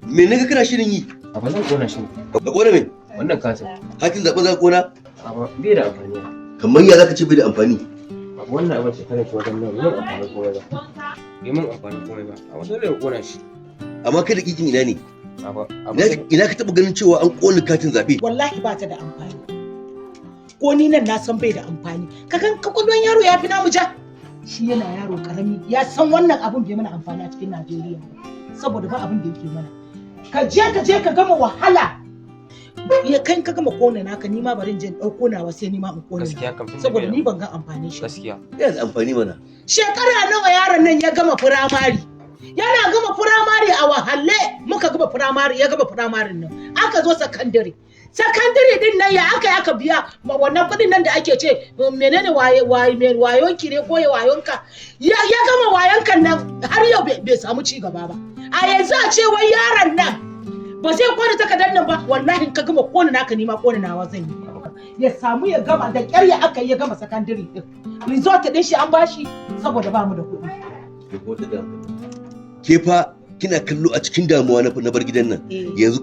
Me ne ka kana shirin yi? A ba zan kona shi. Ka kona me? Wannan katin. Hakin zaɓen za ka kona? A ba bai da amfani. Kamar ya za ka ce bai da amfani? A wannan abin shekarar ki wajen nan mun amfani komai ba. Bai mun amfani komai ba. A wajen da kona shi. Amma kai da kikin ina ne? A ba Ina ka taɓa ganin cewa an kona katin zaɓe? Wallahi ba ta da amfani. Ko ni nan na san bai da amfani. Kakan kwakwalwan yaro ya fi namu ja. Shi yana yaro karami ya san wannan abun bai mana amfani a cikin Najeriya saboda ba abin da yake mana. Ka je ka gama wahala. Ya kai ka gama kona naka ni ma bari in je in dauko nawa sai ni ma in kona. Gaskiya kam Saboda ni ban ga amfanin shi. gaskiya. Yana da amfani mana. Shekara nawa yaron nan ya gama firamare? Yana gama firamare a wahalle muka gama firamare ya gama firamarin nan. Aka zo sakandare. Sakandare din nan ya aka biya wannan kudin nan da ake ce menene wayonki ne ko wayonka ya gama wayonkan nan har yau bai samu ci gaba ba. A yanzu a ce wai yaron nan ba zai kona takardar nan ba wallahi ka gama kona naka ni ma kona nawa zan yi. Ya samu ya gama da kyar ya aka ya gama sakandare din. Result din shi an bashi saboda ba mu da kuɗi. Ke fa kina kallo a cikin damuwa na bar gidan nan. Yanzu